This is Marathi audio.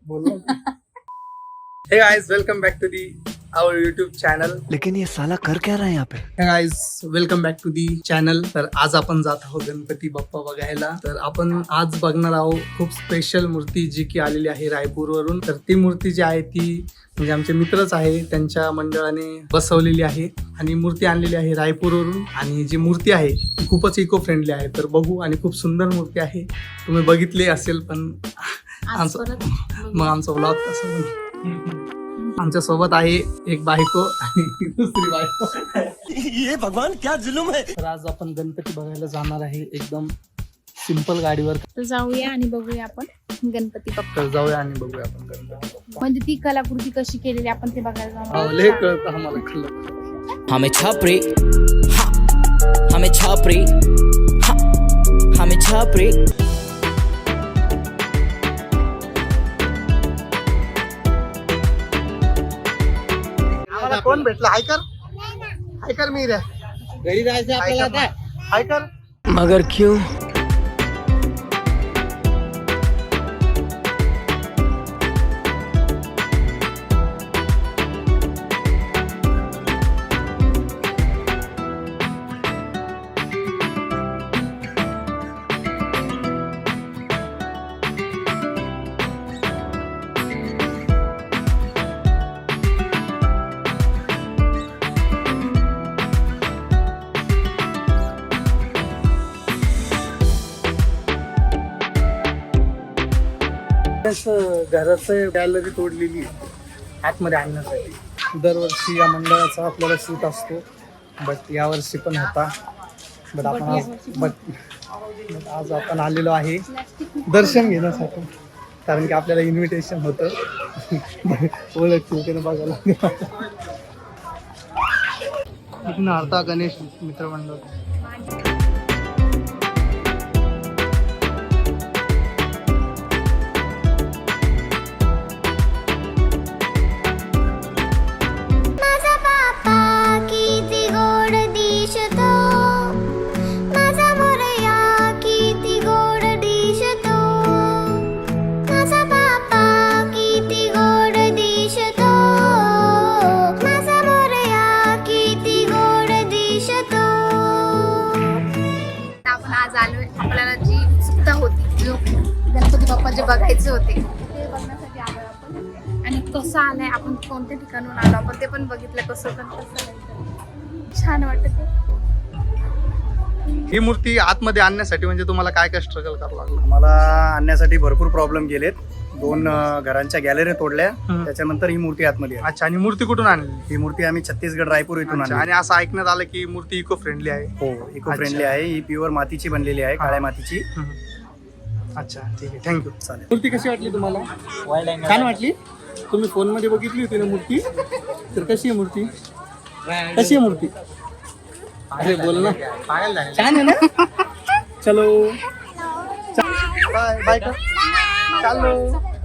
बोलो hey guys welcome back to the our YouTube channel. लेकिन ये साला कर क्या रहा है यहाँ पे? Hey guys welcome back to the channel. तर आज आपण जात आहोत गणपती बाप्पा बघायला. तर आपण आज बघणार आहोत खूप स्पेशल मूर्ती जी की आलेली आहे रायपूरवरून. तर ती मूर्ती जी आहे ती म्हणजे आमचे मित्रच आहे, त्यांच्या मंडळाने बसवलेली आहे आणि मूर्ती आणलेली आहे रायपूरवरून. आणि जी मूर्ती आहे ती खूपच इको फ्रेंडली आहे. तर बघू, आणि खूप सुंदर मूर्ती आहे, तुम्ही बघितली असेल. पण आमचा ब्लॉग कसं आमच्या सोबत आहे एक बायको आणि दुसरी बायको. ये भगवान क्या जुलूम है. तर आज आपण गणपती बघायला जाणार आहे एकदम सिंपल गाडीवर. तर जाऊया आणि बघूया आपण गणपती बाप्पा. तर जाऊया आणि बघूया आपण गणपती. म्हणजे ती कलाकृती कशी केलेली आपण ते बघायला जाऊ. लय कळतं आम्हाला कळलं. हमें छापरे हमें छापरे हमें छापरे. आम्हाला कोण भेटला? हायकर हायकर मी रे घरी जायचं आपल्याला. हायकर मगर क्यों? घराचं गॅलरी तोडलेली आहे आतमध्ये आणण्यासाठी. दरवर्षी या मंडळाचा आपल्याला शूट असतो, बट यावर्षी पण होता. बट आज आपण आलेलो आहे दर्शन घेण्यासाठी, कारण की आपल्याला इन्व्हिटेशन होतं. ओळख त्यानं बघायला विघ्नहर्ता गणेश मित्रमंडळ. आपल्याला जी उत्सुकता होती, जो गणपती बाप्पा जे बघायचे होते ते बघण्यासाठी आलो आपण. आणि कसं आलंय, आपण कोणत्या ठिकाणून आलो आपण ते पण बघितलं. कसं छान वाटत. ही मूर्ती आतमध्ये आणण्यासाठी म्हणजे तुम्हाला काय काय स्ट्रगल करावं लागलं? मला आणण्यासाठी भरपूर प्रॉब्लेम गेलेत. 2 घरांच्या गॅलरी तोडल्या, त्याच्यानंतर ही मूर्ती आतमध्ये आली. अच्छा, आणि मूर्ती कुठून आणली? ही मूर्ती आम्ही छत्तीसगड रायपूर इथून अच्छा, आणली. आणि असं ऐकण्यात आलं की मूर्ती इको फ्रेंडली आहे. हो, इको फ्रेंडली आहे. ही प्युअर मातीची बनलेली आहे, काळ्या मातीची. अच्छा, ठीक आहे, थँक्यू. चालेल. मूर्ती कशी वाटली तुम्हाला? छान वाटली. तुम्ही फोन मध्ये बघितली होती ना मूर्ती, तर कशी आहे मूर्ती? कशी आहे मूर्ती? अरे बोल ना. छान आहे ना. चलो बाय बाय. चालो.